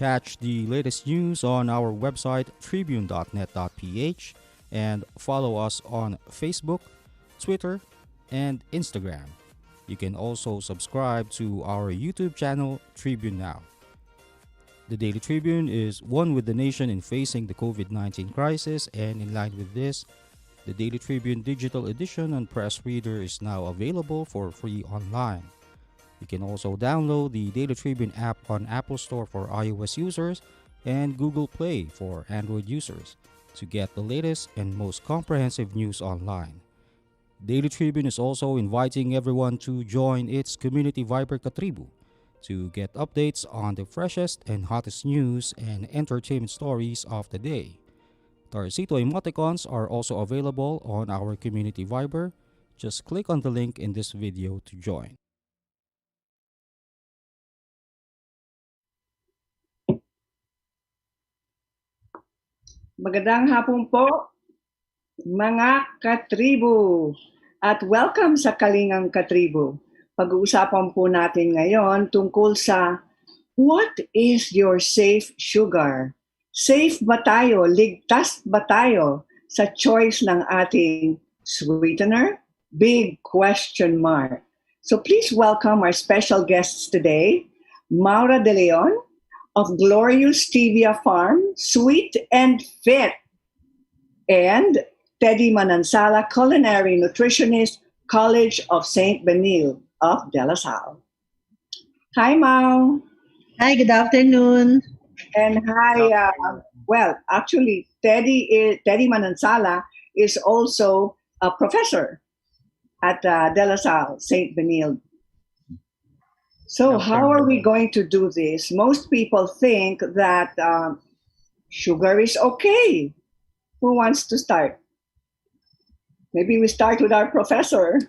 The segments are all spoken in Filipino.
catch the latest news on our website tribune.net.ph and follow us on Facebook, Twitter, and Instagram. You can also subscribe to our YouTube channel, Tribune Now. The Daily Tribune is one with the nation in facing the COVID-19 crisis, and in line with this, the Daily Tribune Digital Edition on Press Reader is now available for free online. You can also download the Daily Tribune app on Apple Store for iOS users and Google Play for Android users to get the latest and most comprehensive news online. Daily Tribune is also inviting everyone to join its community Viber KaTribu to get updates on the freshest and hottest news and entertainment stories of the day. Tarcito emoticons are also available on our community Viber. Just click on the link in this video to join. Magandang hapon po, mga katribu, at welcome sa Kalingang KaTribu. Pag-uusapan po natin ngayon tungkol sa what is your safe sugar? Safe ba tayo? Ligtas ba tayo sa choice ng ating sweetener? Big question mark. So please welcome our special guests today, Maura de Leon of Glorious Stevia Farm, Sweet and Fit, and Teddy Manansala, Culinary Nutritionist, College of St. Benilde of De La Salle. Hi, Mau. Hi, good afternoon. And hi, actually, Teddy Manansala is also a professor at De La Salle, St. Benilde. So how are we going to do this? Most people think that sugar is okay. Who wants to start? Maybe we start with our professor.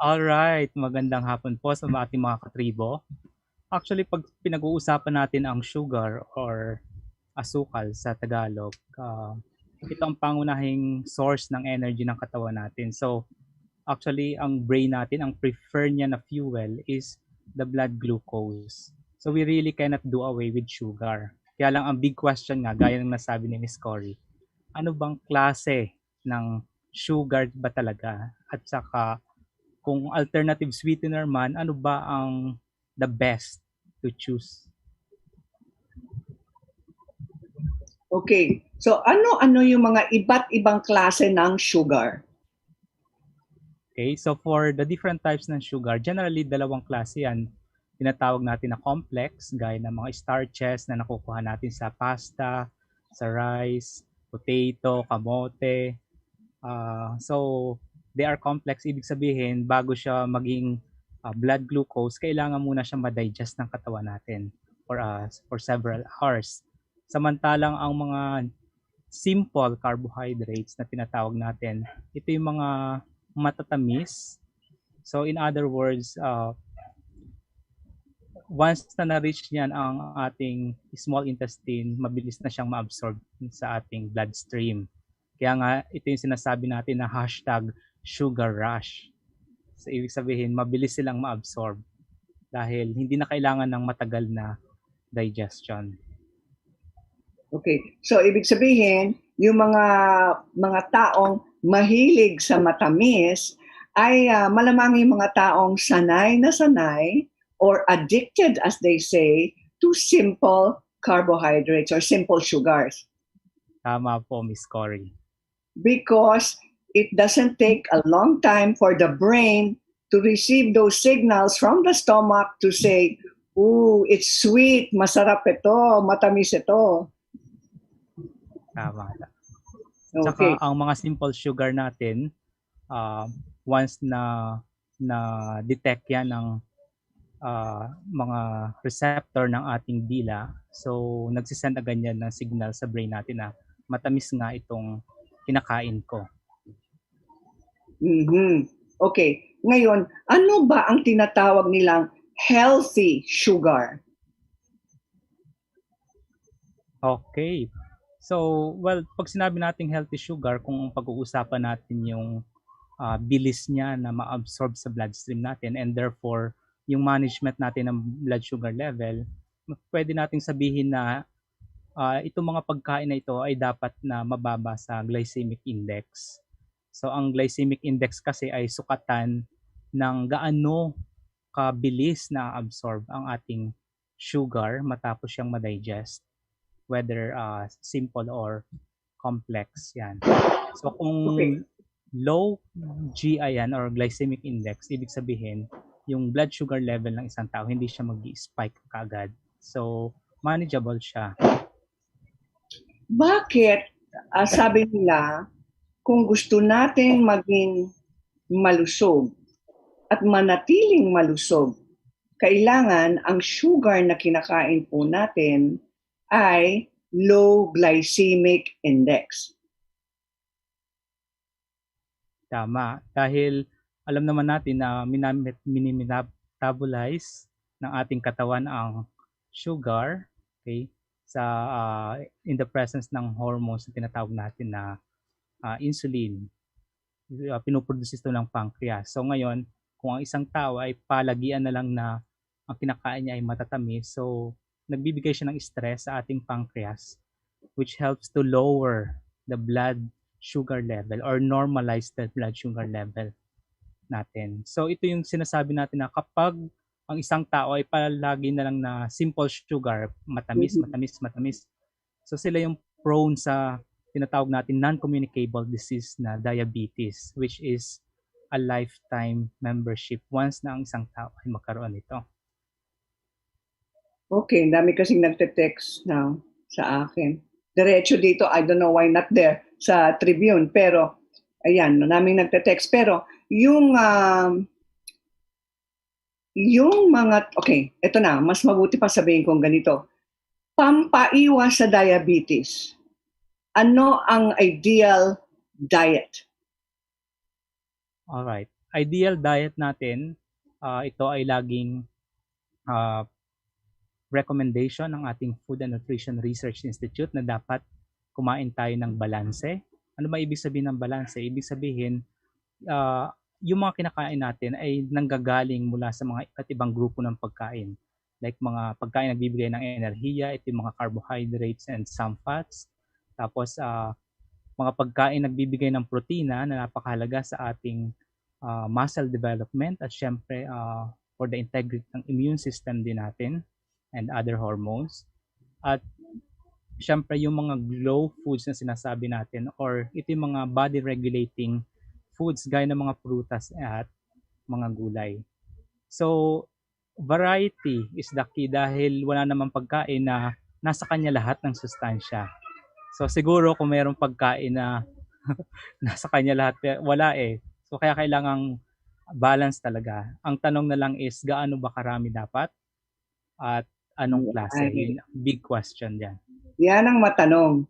All right, magandang hapon po sa ating mga katribo. Actually, pag pinag-uusapan natin ang sugar or asukal sa Tagalog, ito ang pangunahing source ng energy ng katawan natin. So, actually, ang brain natin, ang prefer niya na fuel is the blood glucose. So, we really cannot do away with sugar. Kaya lang ang big question nga, gaya ng nasabi ni Miss Cory, ano bang klase ng sugar ba talaga? At saka, kung alternative sweetener man, ano ba ang the best to choose? Okay, so ano yung mga iba't ibang klase ng sugar? Okay, so for the different types ng sugar, generally dalawang klase yan. Tinatawag natin na complex, gaya ng mga starches na nakukuha natin sa pasta, sa rice, potato, kamote. So, they are complex. Ibig sabihin, bago siya maging blood glucose, kailangan muna siya ma-digest ng katawan natin for several hours. Samantalang ang mga simple carbohydrates na tinatawag natin, ito yung mga matatamis. So in other words, once na na-reach niyan ang ating small intestine, mabilis na siyang ma-absorb sa ating bloodstream. Kaya nga, ito yung sinasabi natin na #sugar rush. So, ibig sabihin, mabilis silang ma-absorb dahil hindi na kailangan ng matagal na digestion. Okay, so ibig sabihin, yung mga taong mahilig sa matamis ay malamang yung mga taong sanay or addicted, as they say, to simple carbohydrates or simple sugars. Tama po, Miss Cory. Because it doesn't take a long time for the brain to receive those signals from the stomach to say, ooh, it's sweet, masarap ito, matamis ito. Tama. Okay. Saka ang mga simple sugar natin, once na detect yan ng mga receptor ng ating dila, so nagsisend agad yan ng signal sa brain natin na matamis nga itong kinakain ko. Okay. Ngayon, ano ba ang tinatawag nilang healthy sugar? Okay. So, well, pag sinabi nating healthy sugar, kung pag-uusapan natin yung bilis niya na ma-absorb sa bloodstream natin and therefore yung management natin ng blood sugar level, pwede nating sabihin na itong mga pagkain na ito ay dapat na mababa sa glycemic index. So ang glycemic index kasi ay sukatan ng gaano kabilis na absorb ang ating sugar matapos siyang ma-digest, whether simple or complex yan. So kung low GI yan or glycemic index, ibig sabihin yung blood sugar level ng isang tao hindi siya mag-spike kaagad. So manageable siya. Bakit sabi nila kung gusto nating maging malusog at manatiling malusog, kailangan ang sugar na kinakain po natin ay low glycemic index. Tama. Dahil alam naman natin na minimetabolize ng ating katawan ang sugar, okay, sa in the presence ng hormones na tinatawag natin na insulin. Pinoproduce ito ng pancreas. So ngayon, kung ang isang tao ay palagian na lang na ang kinakain niya ay matatamis, so nagbibigay siya ng stress sa ating pancreas, which helps to lower the blood sugar level or normalize the blood sugar level natin. So ito yung sinasabi natin na kapag ang isang tao ay palagi na lang na simple sugar, matamis, matamis, matamis. So sila yung prone sa tinatawag natin non-communicable disease na diabetes, which is a lifetime membership once na ang isang tao ay magkaroon nito. Okay, dami kasing nagte-text na sa akin. Diretso dito, I don't know why not there sa Tribune, pero ayan, naming nagte-text. Pero yung mga, okay, ito na, mas mabuti pa sabihin kong ganito. Pampaiwas sa diabetes. Ano ang ideal diet? Alright. Ideal diet natin, ito ay laging recommendation ng ating Food and Nutrition Research Institute na dapat kumain tayo ng balanse. Ano ba ibig sabihin ng balanse? Ibig sabihin, yung mga kinakain natin ay nanggagaling mula sa mga iba't ibang grupo ng pagkain. Like mga pagkain nagbibigay ng enerhiya, ito yung mga carbohydrates and some fats. Tapos mga pagkain nagbibigay ng protina na napakahalaga sa ating muscle development at syempre for the integrity ng immune system din natin and other hormones. At syempre yung mga glow foods na sinasabi natin or ito yung mga body regulating foods gaya ng mga prutas at mga gulay. So variety is the key dahil wala namang pagkain na nasa kanya lahat ng sustansya. So siguro kung mayroong pagkain na nasa kanya lahat, wala eh. So kaya kailangang balance talaga. Ang tanong na lang is gaano ba karami dapat at anong klase? Yun, big question yan. Yan ang matanong.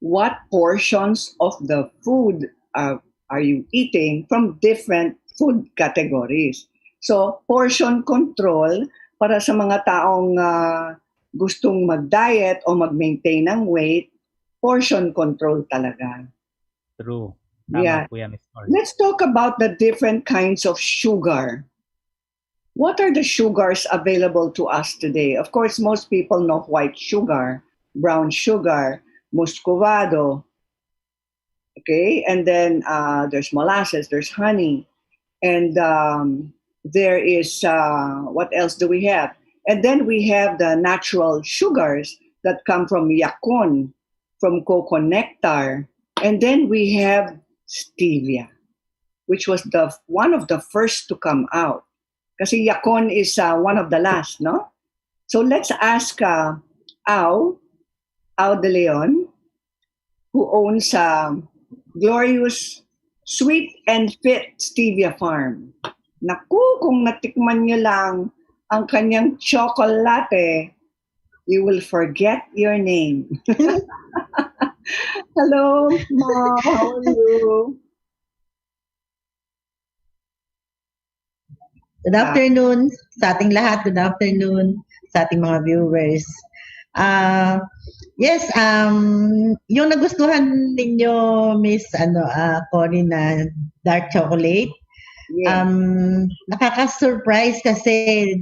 What portions of the food are you eating from different food categories? So, portion control para sa mga taong gustong mag-diet o mag-maintain ng weight, portion control talaga. True. Tama Yeah. po yan, Ms. Maura. Let's talk about the different kinds of sugar. What are the sugars available to us today? Of course, most people know white sugar, brown sugar, muscovado. Okay, and then there's molasses, there's honey, and there is, what else do we have? And then we have the natural sugars that come from yakon, from cocoa nectar, and then we have stevia, which was one of the first to come out. Kasi yakon is one of the last, no? So let's ask Au de Leon, who owns Glorious Sweet and Fit Stevia Farm. Naku, kung natikman nyo lang ang kanyang chocolate, you will forget your name. Hello, Ma. How are you? Good afternoon sa ating lahat. Good afternoon sa ating mga viewers. Yes, yung nagustuhan ninyo, Miss Cory, na dark chocolate, Yeah. Nakaka-surprise kasi,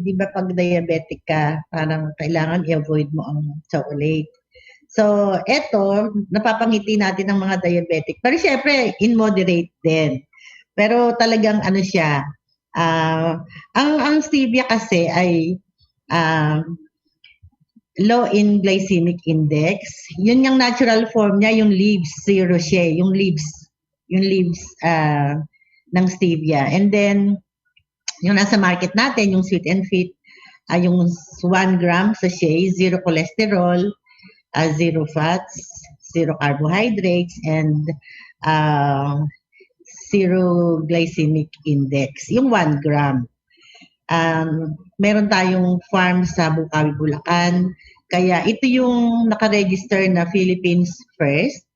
di ba pag diabetic ka, parang kailangan i-avoid mo ang chocolate. So, eto, napapangiti natin ang mga diabetic. Pero syempre, in moderate din. Pero talagang ano siya, ang stevia kasi ay ah, low in glycemic index. Yun yung natural form niya, yung leaves, zero siya, yung leaves ng stevia. And then, yung nasa market natin, yung sweet and fit, yung 1 gram sachet, zero cholesterol, zero fats, zero carbohydrates, and zero glycemic index. Yung 1 gram. Meron tayong farm sa Bukawi, Bulacan. Kaya ito yung nakaregister na Philippines first.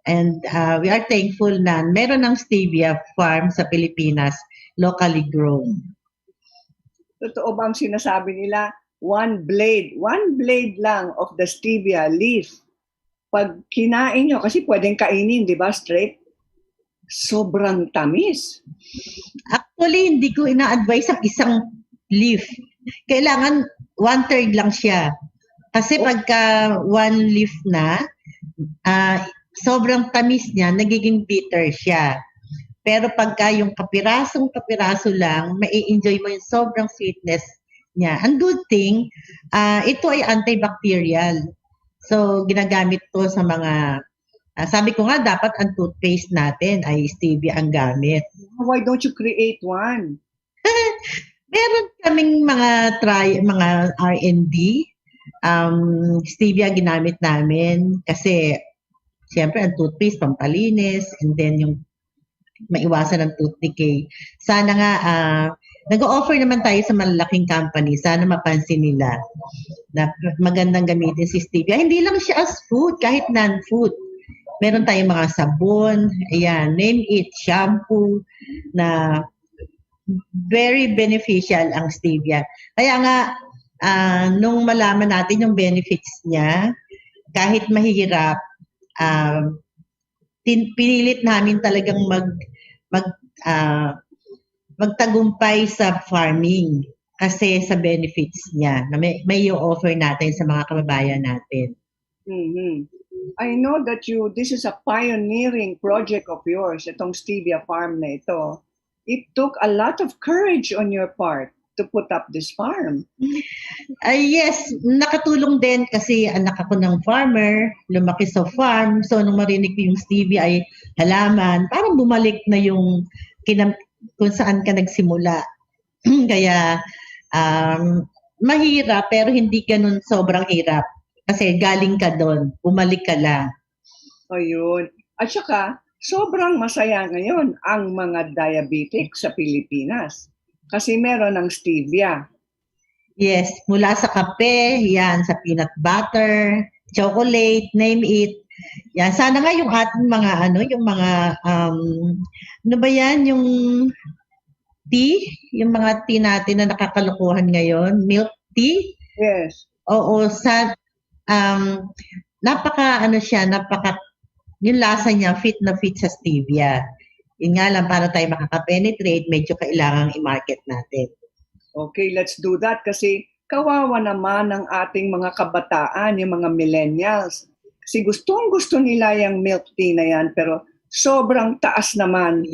And we are thankful na meron ng stevia farm sa Pilipinas, locally grown. Totoo ba ang sinasabi nila? One blade lang of the stevia leaf. Pag kinain nyo, kasi pwedeng kainin, di ba, straight? Sobrang tamis. Actually, hindi ko ina-advise ang isang leaf. Kailangan 1/3 lang siya. Kasi pagka 1 leaf na, sobrang tamis niya, nagiging bitter siya. Pero pagka yung kapiraso lang, mai-enjoy mo yung sobrang sweetness niya. Ang good thing, ito ay antibacterial. So, ginagamit to sa mga, sabi ko nga, dapat ang toothpaste natin ay stevia ang gamit. Why don't you create one? Meron kaming mga R&D. Stevia ginamit namin kasi siyempre ang toothpaste pampalinis, and then yung maiwasan ng tooth decay. Sana nga nag-o-offer naman tayo sa malalaking company. Sana mapansin nila na magandang gamitin si stevia. Hindi lang siya as food, kahit non-food. Meron tayong mga sabon, ayan, name it, shampoo, na very beneficial ang stevia. Kaya nga, nung malaman natin yung benefits niya, kahit mahirap, pinilit namin talagang magtagumpay sa farming kasi sa benefits niya na may i-offer natin sa mga kababayan natin. Mm-hmm. I know that this is a pioneering project of yours, itong stevia farm na ito. It took a lot of courage on your part to put up this farm. Yes, nakatulong din kasi anak ako ng farmer, lumaki sa farm. So, nung marinig ko yung stevia ay halaman, parang bumalik na yung kung saan ka nagsimula. Kaya, mahirap pero hindi ganun sobrang hirap. Kasi galing ka doon, bumalik ka lang. Ayun. At saka, sobrang masaya ngayon ang mga diabetic sa Pilipinas. Kasi meron ng stevia. Yes, mula sa kape, yan, sa peanut butter, chocolate, name it. Yan, sana nga yung ating mga ano ba yan, yung tea, yung mga tea natin na nakakalukuhan ngayon, milk tea. Yes. Oo, yung lasa niya, fit na fit sa stevia. Yun nga lang, para tayo makaka-penetrate, medyo kailangang i-market natin. Okay, let's do that kasi kawawa naman ang ating mga kabataan, yung mga millennials. Kasi gustong-gusto nila yung milk tea na yan, pero sobrang taas naman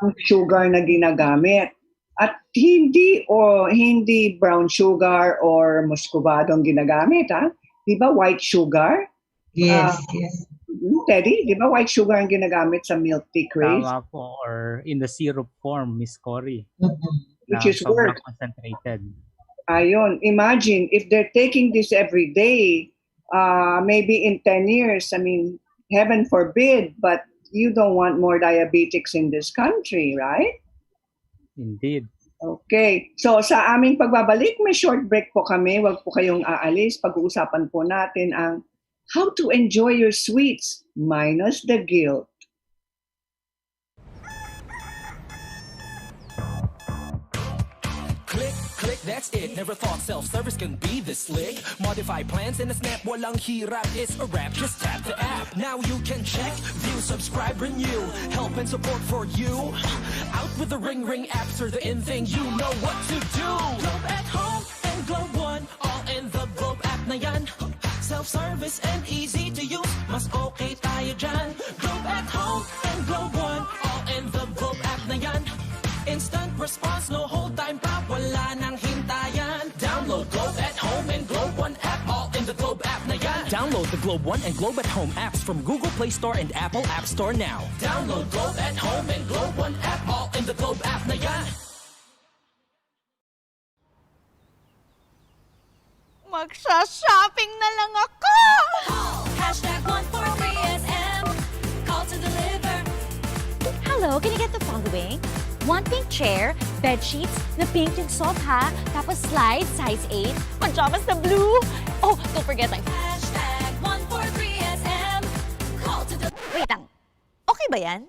ang sugar na ginagamit. At hindi brown sugar or muscovado ang ginagamit, ha? Di ba white sugar? Yes. Teddy, di ba white sugar ang ginagamit sa milk tea craze? Tama po, or in the syrup form, Miss Cory. Which is worse. Concentrated. Ayun, imagine if they're taking this every day, maybe in 10 years, I mean, heaven forbid, but you don't want more diabetics in this country, right? Indeed. Okay. So sa aming pagbabalik, may short break po kami. Huwag po kayong aalis. Pag-uusapan po natin ang how to enjoy your sweets minus the guilt. Click, click, that's it. Never thought self-service can be this slick. Modify plans in a snap, walang hirap. It's a wrap, just tap the app. Now you can check, view, subscribe, renew. Help and support for you. Out with the Ring Ring apps or the in thing, you know what to do. Globe at home and Globe One, all in the Globe app na yan. Self-service and easy to use, mas okay tayo dyan. Globe at home and Globe One, all in the Globe app na yan. Instant response, no hold time pa, wala nang hintayan. Download Globe at Home and Globe One app, all in the Globe app na yan. Download the Globe One and Globe at Home apps from Google Play Store and Apple App Store now. Download Globe at Home and Globe One app, all in the Globe app na yan. Magsha-shopping na lang ako! Hashtag 143SM. Call to deliver. Hello, can I get the following? One pink chair, bed sheets, na pink yung sofa, tapos slides, size 8, pajamas na blue. Oh, don't forget my... Hashtag 143SM. Call to deliver. Wait lang. Okay ba yan?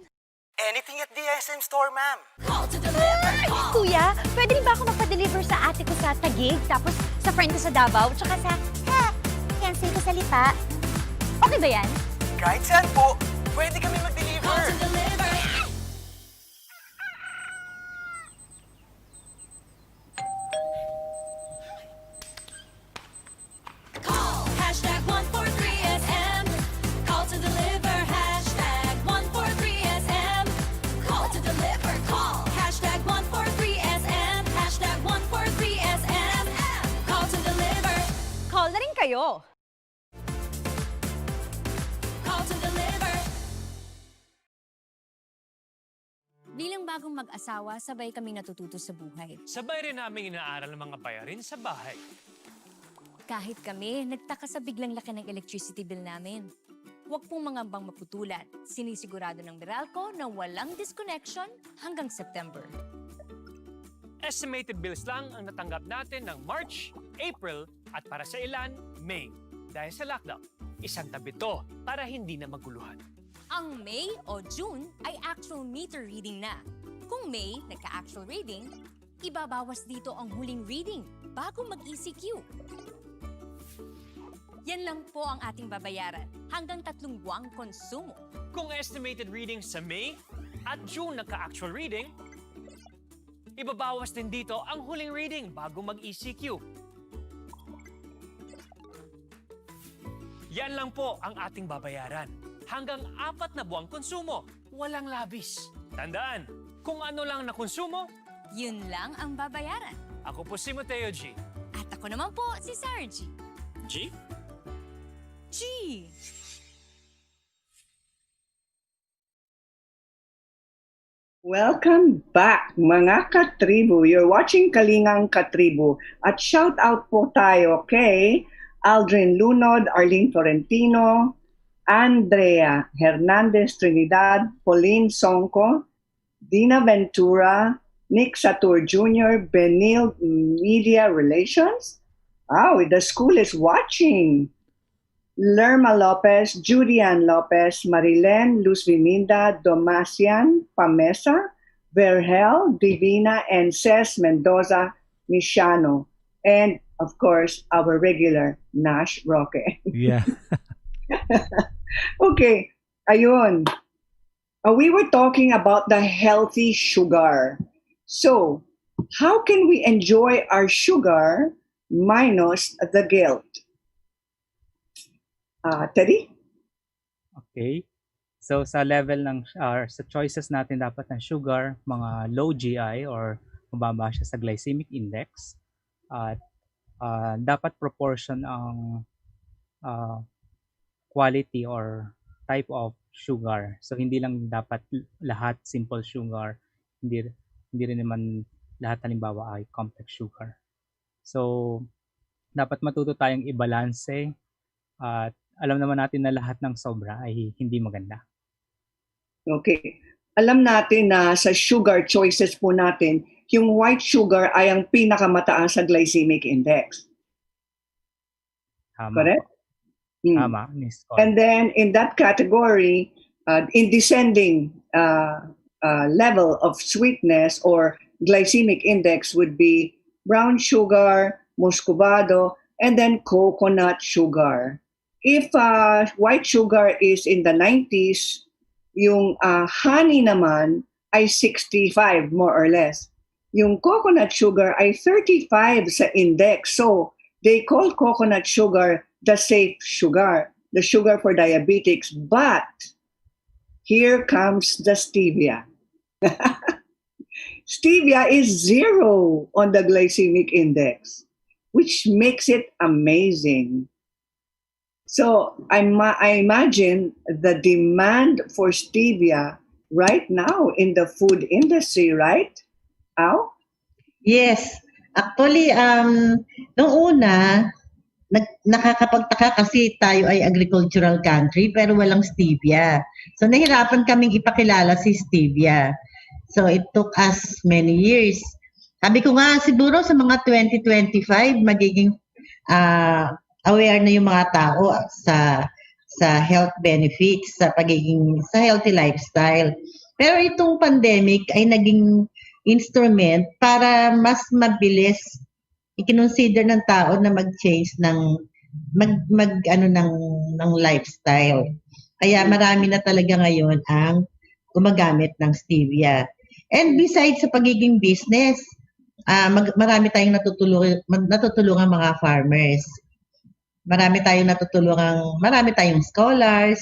Anything at the SM store, ma'am. Call to deliver. Call. Kuya, pwede rin ba ako magpa-deliver sa ate ko sa Taguig, tapos sa friend ko sa Davao, tsaka sa... cancel ko sa Lipa? Okay ba yan? Kahit saan po, pwede kami mag-deliver. Call to deliver. Call. Hashtag 143SM. Call to deliver. Hashtag 143SM. Call to deliver. Call. Hashtag 143SM. Hashtag 143SM. Call to deliver. Call na rin kayo. Call to deliver. Bilang bagong mag-asawa, sabay kaming natututo sa buhay. Sabay rin namin inaaral ang mga bayarin sa bahay. Kahit kami, nagtaka sa biglang laki ng electricity bill namin. Huwag pong mangambang maputulan. Sinisigurado ng Meralco na walang disconnection hanggang September. Estimated bills lang ang natanggap natin ng March, April at para sa ilan, May. Dahil sa lockdown, isang tabi to para hindi na maguluhan. Ang May o June ay actual meter reading na. Kung May nagka-actual reading, ibabawas dito ang huling reading bago mag-ECQ. Yan lang po ang ating babayaran hanggang 3 buwang konsumo. Kung estimated reading sa May at June nagka-actual reading, ibabawas din dito ang huling reading bago mag-ECQ. Yan lang po ang ating babayaran. Hanggang 4 na buwang konsumo, walang labis. Tandaan, kung ano lang na konsumo, Yun lang ang babayaran. ako po si Mateo G. At ako naman po si Sarge. G? G! Welcome back, mga katribu. You're watching Kalingang KaTribu. At shout out po tayo kay Aldrin Lunod, Arlene Florentino, Andrea Hernandez Trinidad, Pauline Songko, Dina Ventura, Nick Satur Jr., Benilde Media Relations. Wow, the school is watching. Lerma Lopez, Julian Lopez, Marilen, Luz Viminda, Domasian, Pamesa, Verhel, Divina, and Ces Mendoza Michano. And, of course, our regular Nash Roque. Yeah. Okay, ayun. We were talking about the healthy sugar. So, how can we enjoy our sugar minus the guilt? Teddy? Okay. So sa level ng sa choices natin dapat ng sugar, mga low GI or mababa siya sa glycemic index. At dapat proportion ang quality or type of sugar. So hindi lang dapat lahat simple sugar. Hindi rin naman lahat halimbawa ay complex sugar. So dapat matuto tayong i-balanse at alam naman natin na lahat ng sobra ay hindi maganda. Okay. Alam natin na sa sugar choices po natin, yung white sugar ay ang pinakamataas sa glycemic index. Tama. Correct? Tama. And then in that category, in descending level of sweetness or glycemic index would be brown sugar, muscovado, and then coconut sugar. If white sugar is in the 90s, yung honey naman ay 65 more or less. Yung coconut sugar ay 35 sa index. So, they call coconut sugar the safe sugar, the sugar for diabetics. But, here comes the stevia. Stevia is 0 on the glycemic index, which makes it amazing. So I imagine the demand for stevia right now in the food industry, right? Al? Yes. Actually, nung una, nakakapagtaka kasi tayo ay agricultural country pero walang stevia. So nahirapan kaming ipakilala si stevia. So it took us many years. Sabi ko nga siguro sa mga 2025 magiging aware na yung mga tao sa health benefits, sa healthy lifestyle. Pero itong pandemic ay naging instrument para mas mabilis i-consider ng tao na mag-change ng ng lifestyle. Kaya marami na talaga ngayon ang gumagamit ng stevia. And besides sa pagiging business, marami tayong natutulungan mga farmers. Marami tayong scholars,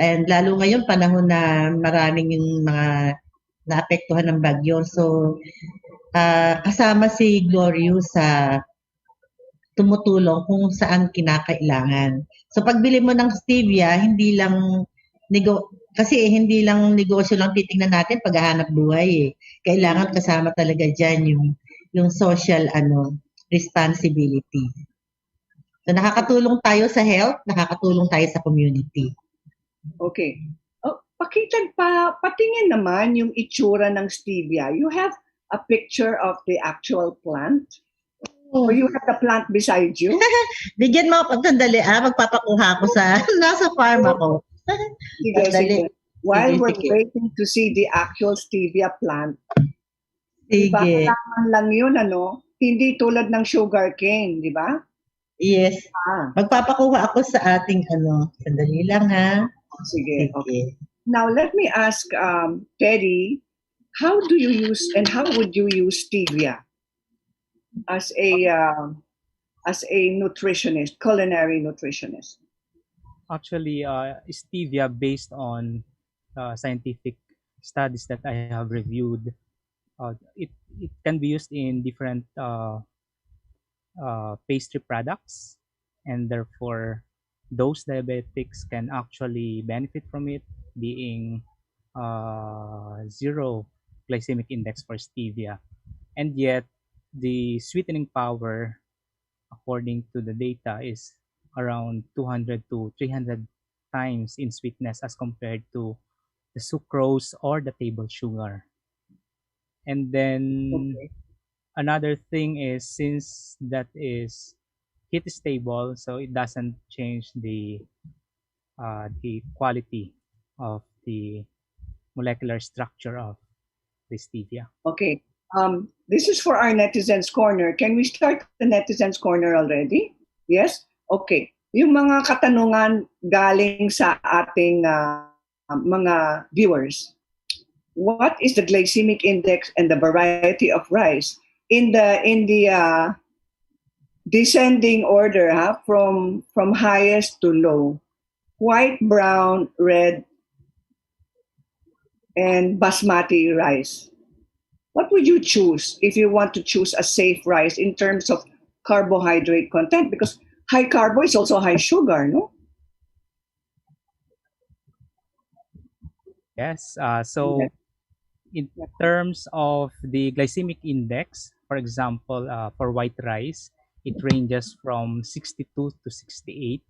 and lalo ngayon panahon na maraming yung mga naapektuhan ng bagyo. So, kasama si Glorious sa tumutulong kung saan kinakailangan. So, pagbili mo ng stevia, hindi lang negosyo lang titingnan natin paghahanap buhay eh. Kailangan kasama talaga dyan yung social responsibility. So, nakakatulong tayo sa health, nakakatulong tayo sa community. Okay. Patingin naman yung itsura ng stevia. You have a picture of the actual plant? Or you have the plant beside you? Bigyan mo ako sandali, magpapakuha ako nasa farm ako. Sige. While we're waiting to see the actual stevia plant, sige. Kailangan lang yun, hindi tulad ng sugarcane, di ba? Yes. Magpapakuha ako sa ating sandali lang ha. Sige. Okay. Now, let me ask Teddy, how do you use and how would you use stevia as a nutritionist, culinary nutritionist? Actually, stevia, based on scientific studies that I have reviewed, it can be used in different pastry products, and therefore those diabetics can actually benefit from it, being 0 glycemic index for stevia. And yet the sweetening power, according to the data, is around 200 to 300 times in sweetness as compared to the sucrose or the table sugar. And then another thing is, since that is heat stable, so it doesn't change the quality of the molecular structure of the stevia. Okay. This is for our Netizens Corner. Can we start the Netizens Corner already? Yes? Okay. Yung mga katanungan galing sa ating mga viewers. What is the glycemic index and the variety of rice? In the descending order, from highest to low. White, brown, red, and basmati rice. What would you choose if you want to choose a safe rice in terms of carbohydrate content? Because high carbo is also high sugar, no? Yes. So in terms of the glycemic index, for example, for white rice, it ranges from 62 to 68.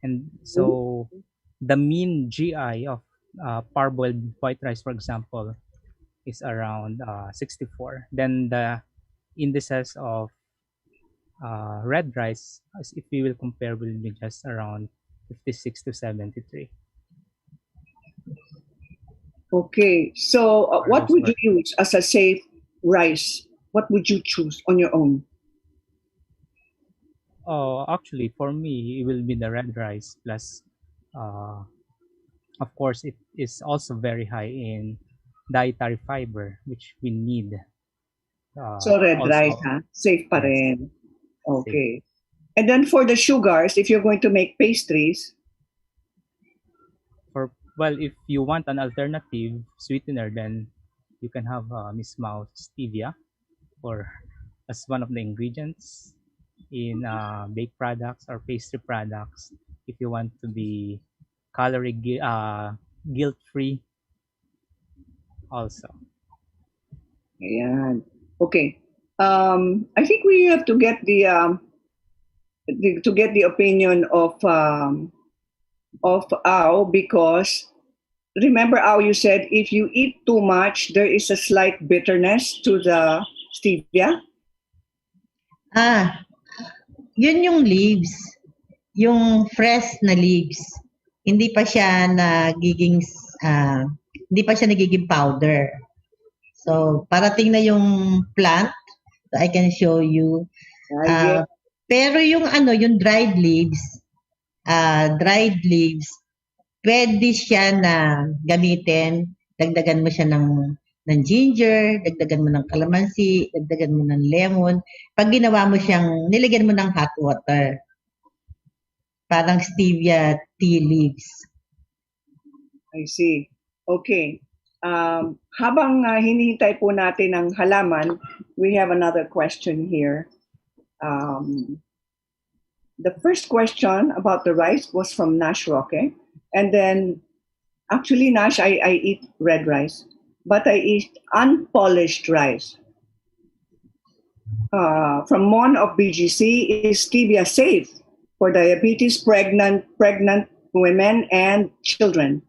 And so the mean GI of parboiled white rice, for example, is around 64. Then the indices of red rice, as if we will compare, will be just around 56 to 73. Okay, so what would you use as a safe rice What would you choose on your own? Actually, for me, it will be the red rice plus, uh, of course, it is also very high in dietary fiber, which we need. So red rice, Also, ha? Safe pa yes, rin. safe. Okay. And then for the sugars, if you're going to make pastries, Well, if you want an alternative sweetener, then you can have Miss Mouth stevia or as one of the ingredients in baked products or pastry products if you want to be guilt free also. ayan. Okay. I think we have to get the opinion of Ao, because remember, Ao, you said if you eat too much, there is a slight bitterness to the stevia. Yun yung leaves. Yung fresh na leaves. Hindi pa siya nagiging powder. So, parating na yung plant. So, I can show you. Pero yung yung dried leaves, pwede siya na gamitin. Dagdagan mo siya ng ginger, dagdagan mo ng calamansi, dagdagan mo ng lemon. Pag ginawa mo siyang, nilagyan mo ng hot water. Parang stevia tea leaves. I see. Okay. Habang hinihintay po natin ang halaman, we have another question here. The first question about the rice was from Nash Roque. And then, actually, Nash, I eat red rice, but I eat unpolished rice. From Mon of BGC, is stevia safe for diabetes, pregnant women, and children?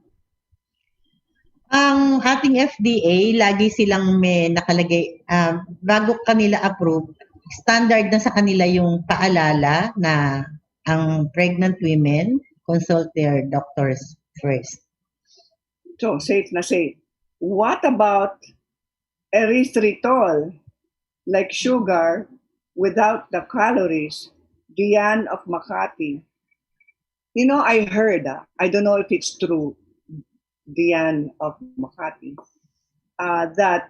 Ang ating FDA, lagi silang may nakalagay, bago kanila approve, standard na sa kanila yung paalala na ang pregnant women consult their doctors first. So, safe na safe. What about erythritol, like sugar, without the calories? Diane of Makati. You know, I heard, I don't know if it's true, Diane of Makati, that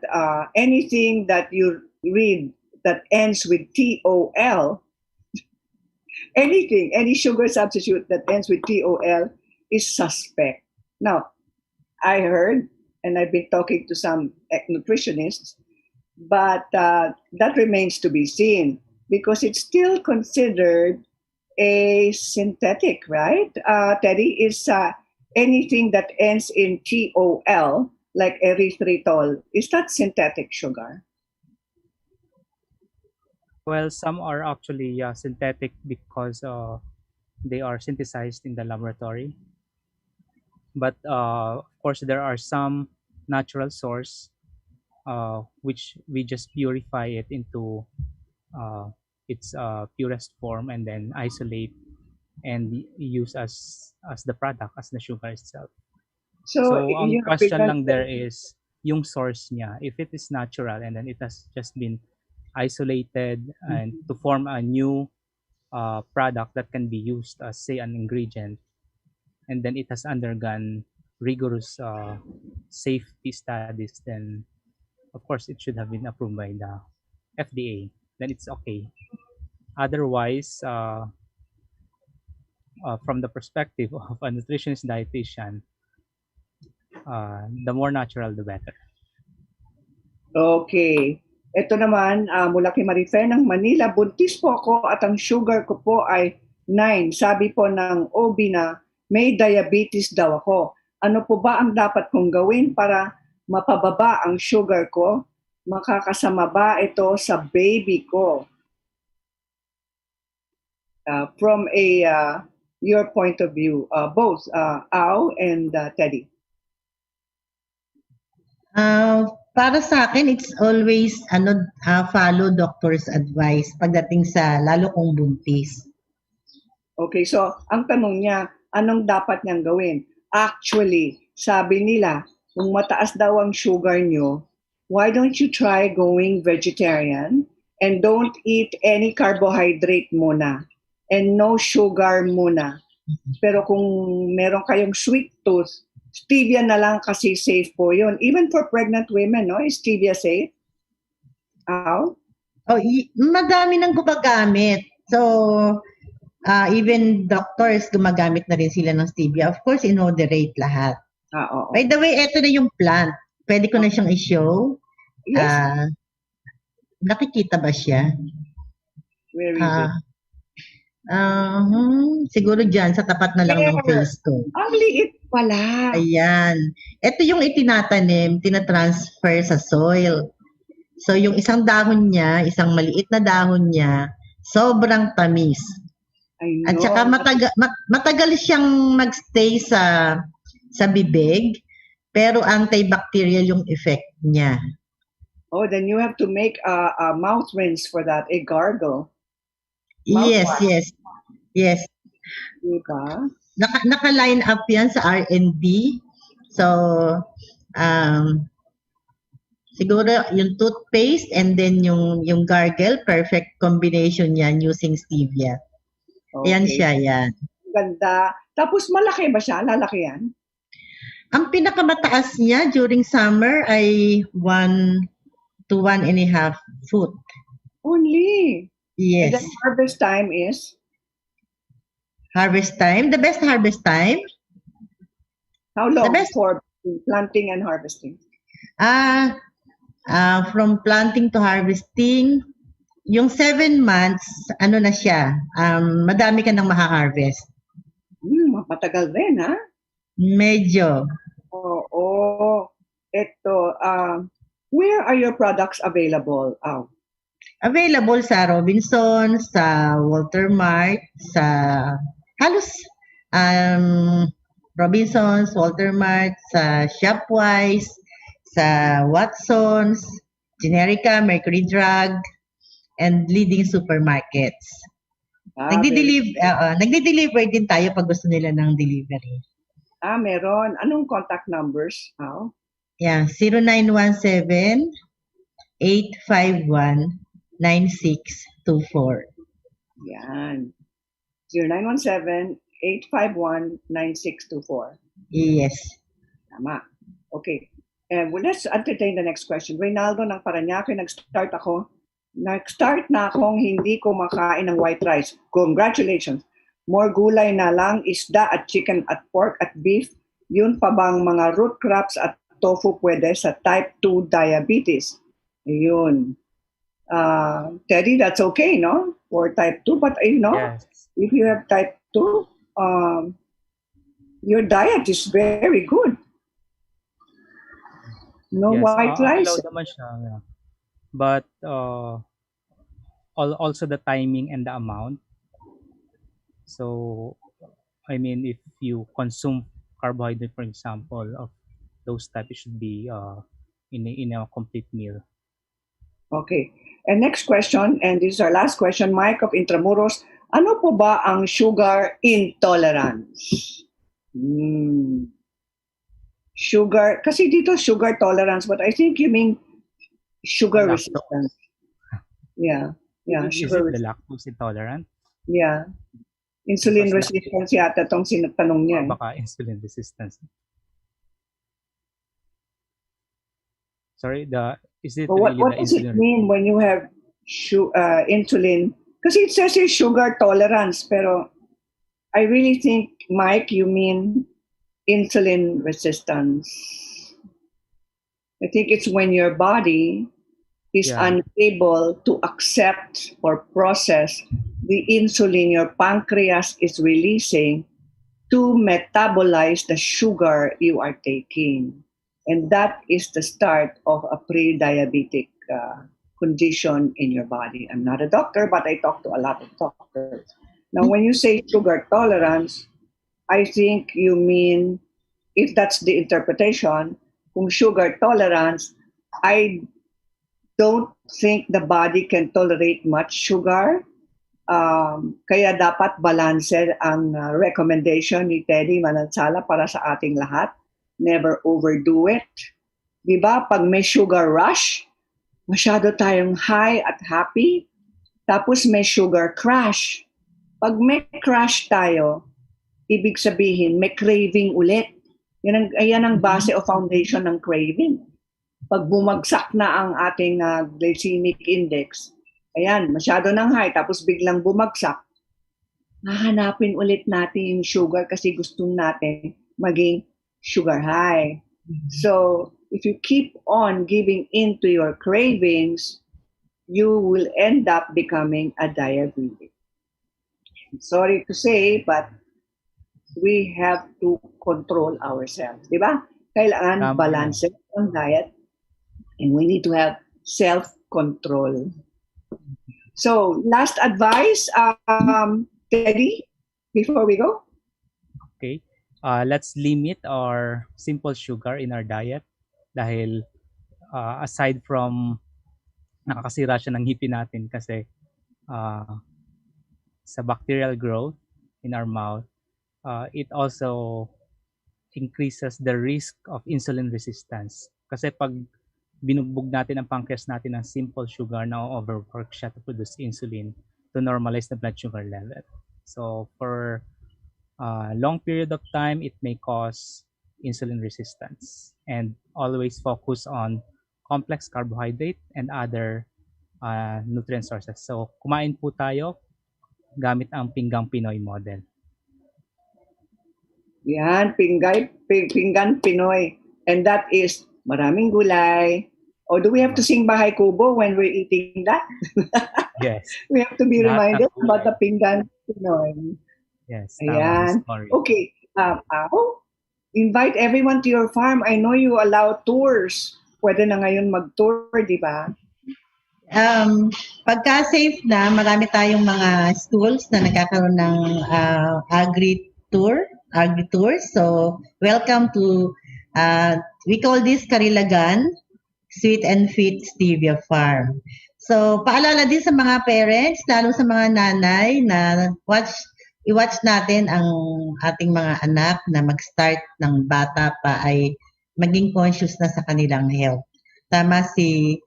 anything that you read that ends with TOL, any sugar substitute that ends with TOL is suspect. Now, I heard, and I've been talking to some nutritionists, but that remains to be seen because it's still considered a synthetic, right? Teddy, is anything that ends in TOL, like erythritol, is that synthetic sugar? Well, some are actually synthetic because they are synthesized in the laboratory. But of course, there are some natural source which we just purify it into its purest form and then isolate and use as the product, as the sugar itself. So ang question lang there is yung source niya. If it is natural and then it has just been isolated and to form a new product that can be used as, say, an ingredient, and then it has undergone rigorous safety studies, then of course it should have been approved by the FDA. Then it's okay. Otherwise, from the perspective of a nutritionist dietitian, the more natural, the better. Okay. Ito naman, mula kay Marife ng Manila, buntis po ako at ang sugar ko po ay 9. Sabi po ng OB na may diabetes daw ako. Ano po ba ang dapat kong gawin para mapababa ang sugar ko? Makakasama ba ito sa baby ko? From your point of view, both Ao and Teddy. Para sa akin, it's always follow doctor's advice pagdating sa lalo kong buntis. Okay, so ang tanong niya, anong dapat niyang gawin? Actually, sabi nila, kung mataas daw ang sugar niyo, why don't you try going vegetarian and don't eat any carbohydrate muna and no sugar muna. Pero kung meron kayong sweet tooth, stevia na lang kasi safe po yun. Even for pregnant women, no? Is stevia safe? How? Oh, madami nang gumagamit. So, even doctors gumagamit na rin sila ng stevia. Of course, in moderate lahat. Oo. By the way, eto na yung plant. Pwede ko na siyang i-show. Yes. Nakikita ba siya? Where is it? Siguro dyan, sa tapat na lang ng There. face ko. Ang liit pala. Ayan. Ito yung itinatanim, tinatransfer sa soil. So, yung isang dahon niya, isang maliit na dahon niya, sobrang tamis. I know. At saka matagal siyang magstay sa bibig, pero antibacterial yung effect niya. Oh, then you have to make a mouth rinse for that, a gargle. Yes. Diba? Naka-line up yan sa R&D. So, siguro yung toothpaste and then yung gargle, perfect combination yan using stevia. Okay. Yan siya, yan. Ganda. Tapos malaki ba siya? Lalaki yan? Ang pinakamataas niya during summer ay 1 to 1.5 foot. Only? And Yes. then harvest time is? Harvest time, the best harvest time, How long The best- for planting and harvesting? from planting to harvesting, yung 7 months, ano na siya, madami ka nang maha-harvest. Matagal din, ha? Medyo. Oo. Ito, where are your products available? Available sa Robinson, sa Walter Mart, sa halos Robinsons, Walter Mart, sa Shopwise, sa Watsons, Generica, Mercury Drug, and leading supermarkets. Nagdi-deliver din tayo pag gusto nila ng delivery. Meron. Anong contact numbers? Yeah, 0917-851-9624. Yan. 0917-851-9624. Yes. Tama. Okay. Let's entertain the next question. Reynaldo ng Parañaque, nag-start na akong hindi ko makain ng white rice. Congratulations. More gulay na lang, isda at chicken at pork at beef. Yun pa bang mga root crops at tofu pwede sa type 2 diabetes? Yun. Teddy, that's okay, no? For type 2. But, Yes. if you have type 2, your diet is very good. No Yes, white rice. allowed naman siya. Yeah. But also the timing and the amount. So, I mean, if you consume carbohydrate, for example, of those type, it should be in a complete meal. Okay. And next question, and this is our last question, Mike of Intramuros. Ano po ba ang sugar intolerance? Sugar, kasi dito sugar tolerance, but I think you mean sugar Lactose. resistance. Yeah. Yeah, Is it sugar the lactose intolerant? Yeah. Insulin Because resistance yata itong sinatanong niya. Or baka insulin resistance. Sorry, is it What really the does it insulin? mean when you have insulin? Kasi it says here sugar tolerance, pero I really think, Mike, you mean insulin resistance. I think it's when your body is unable to accept or process the insulin your pancreas is releasing to metabolize the sugar you are taking. And that is the start of a pre-diabetic condition in your body. I'm not a doctor, but I talk to a lot of doctors. Now, when you say sugar tolerance, I think you mean, if that's the interpretation, kung sugar tolerance, I don't think the body can tolerate much sugar. Kaya dapat balanced ang recommendation ni Teddy Manansala para sa ating lahat. Never overdo it. Di ba? Pag may sugar rush, masyado tayong high at happy. Tapos may sugar crash. Pag may crash tayo, ibig sabihin may craving ulit. Yan ang base o foundation ng craving. Pag bumagsak na ang ating glycemic index, ayan, masyado ng high, tapos biglang bumagsak, hahanapin ulit natin yung sugar kasi gusto natin maging sugar high. So, if you keep on giving in to your cravings, you will end up becoming a diabetic. Sorry to say, but we have to control ourselves. Di ba? Kailangan balance ang diet and we need to have self-control. So, last advice, Teddy, before we go? Okay. Let's limit our simple sugar in our diet dahil aside from nakakasira siya ng ngipin natin kasi sa bacterial growth in our mouth, it also increases the risk of insulin resistance. Kasi pag binugbog natin ang pancreas natin ng simple sugar, na-overwork siya to produce insulin to normalize the blood sugar level. So for a long period of time, it may cause insulin resistance. And always focus on complex carbohydrate and other nutrient sources. So kumain po tayo gamit ang pinggang Pinoy model. Yan, pinggan Pinoy. And that is maraming gulay. Or do we have to sing Bahay Kubo when we're eating that? Yes. We have to be reminded about the pinggan Pinoy. Yes. Ayan. Okay. Invite everyone to your farm. I know you allow tours. Pwede na ngayon mag-tour, di ba? Pagka safe na, marami tayong mga schools na nagkakaroon ng agri-tours. So, welcome to, we call this Karilagan Sweet and Fit Stevia Farm. So, paalala din sa mga parents, lalo sa mga nanay na i-watch natin ang ating mga anak na mag-start ng bata pa ay maging conscious na sa kanilang health. Tama si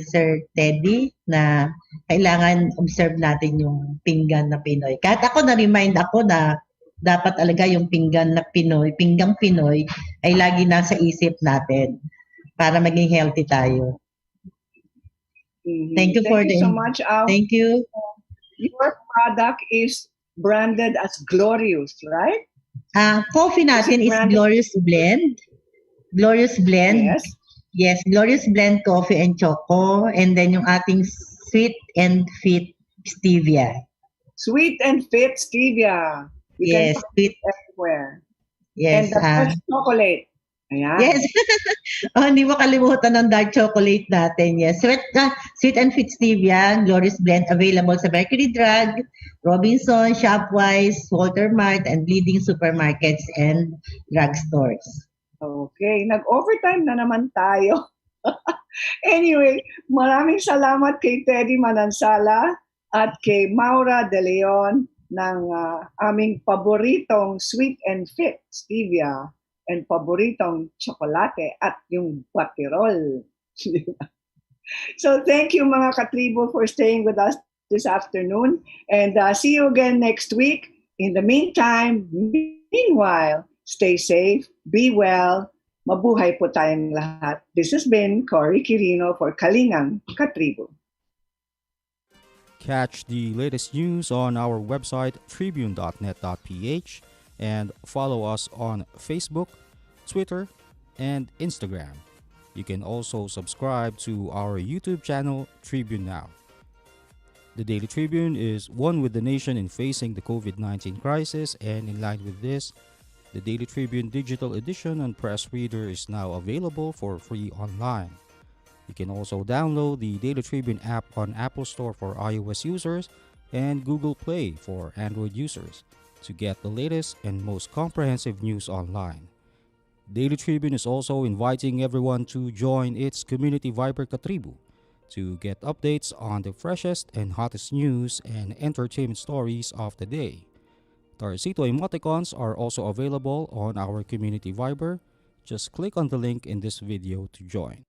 Sir Teddy na kailangan observe natin yung pinggan na Pinoy. Kahit ako na-remind ako na dapat talaga yung pinggang Pinoy ay lagi nasa isip natin para maging healthy tayo. Thank you so much. Thank you. Your product is branded as Glorious, right? Coffee natin is Glorious Blend. Glorious Blend. Yes. Yes, Glorious Blend Coffee and Choco. And then yung ating Sweet and Fit Stevia. Sweet and Fit Stevia. You yes, can find it everywhere. Yes. And the fresh chocolate. Ayan. Yes. Hindi mo kalimutan ng dark chocolate natin. Yes. Sweet and Fit Stevia, Glorious Blend, available sa Mercury Drug, Robinson, Shopwise, Walter Mart, and leading supermarkets and drugstores. Okay. Nag-overtime na naman tayo. Anyway, maraming salamat kay Teddy Manansala at kay Maura De Leon ng aming paboritong Sweet and Fit Stevia and paboritong tsokolate at yung batirol. So thank you mga katribo for staying with us this afternoon and see you again next week. In the meanwhile, stay safe, be well, mabuhay po tayong lahat. This has been Cory Quirino for Kalingang KaTribu. Catch the latest news on our website tribune.net.ph and follow us on Facebook, Twitter, and Instagram. You can also subscribe to our YouTube channel, Tribune Now. The Daily Tribune is one with the nation in facing the COVID-19 crisis, and in line with this, the Daily Tribune digital edition and press reader is now available for free online. You can also download the Daily Tribune app on Apple Store for iOS users and Google Play for Android users to get the latest and most comprehensive news online. Daily Tribune is also inviting everyone to join its community Viber KaTribu to get updates on the freshest and hottest news and entertainment stories of the day. Tarcito emoticons are also available on our community Viber. Just click on the link in this video to join.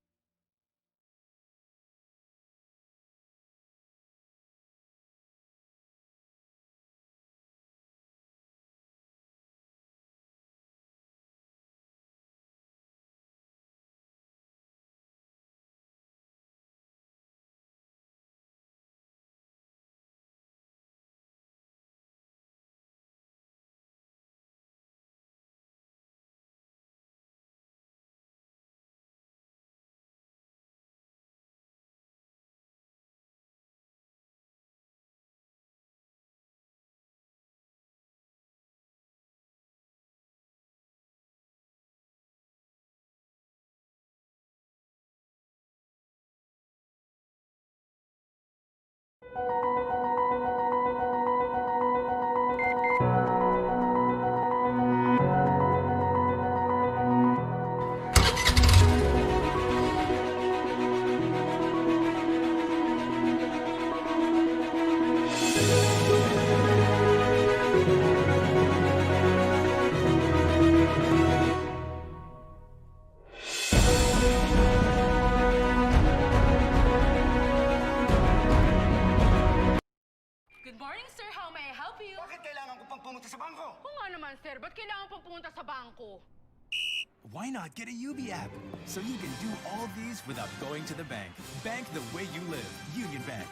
Good morning, sir. How may I help you? Bakit kailangan ko pang pumunta sa bangko? Oo nga naman, sir. Ba't kailangan pang pumunta sa bangko? Why not get a UB app so you can do all these without going to the bank? Bank the way you live. Union Bank.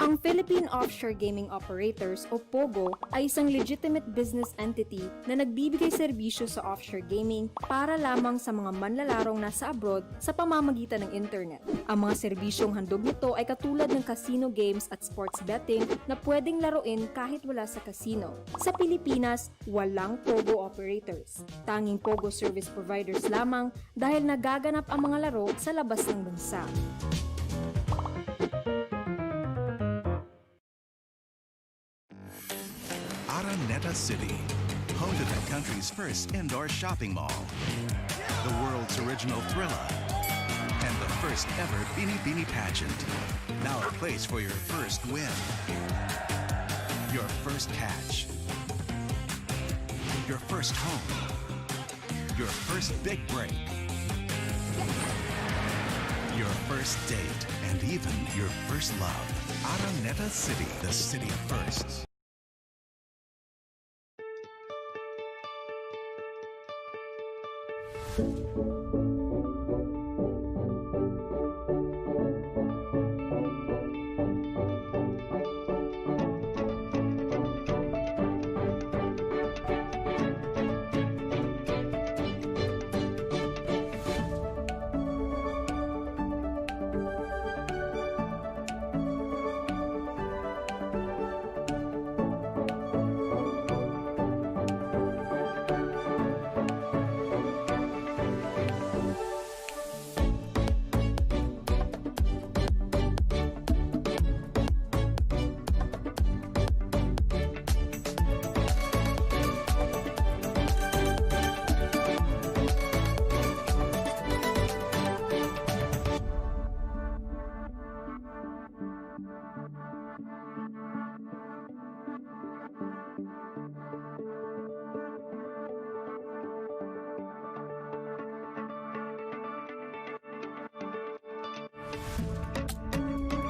Ang Philippine Offshore Gaming Operators o POGO ay isang legitimate business entity na nagbibigay serbisyo sa offshore gaming para lamang sa mga manlalarong nasa abroad sa pamamagitan ng internet. Ang mga serbisyong handog nito ay katulad ng casino games at sports betting na pwedeng laruin kahit wala sa casino. Sa Pilipinas, walang POGO operators. Tanging POGO service providers lamang dahil nagaganap ang mga laro sa labas ng bansa. Araneta City, home to the country's first indoor shopping mall, the world's original Thrilla, and the first ever Bini Bini pageant. Now a place for your first win, your first catch, your first home, your first big break, your first date, and even your first love. Araneta City, the city of firsts.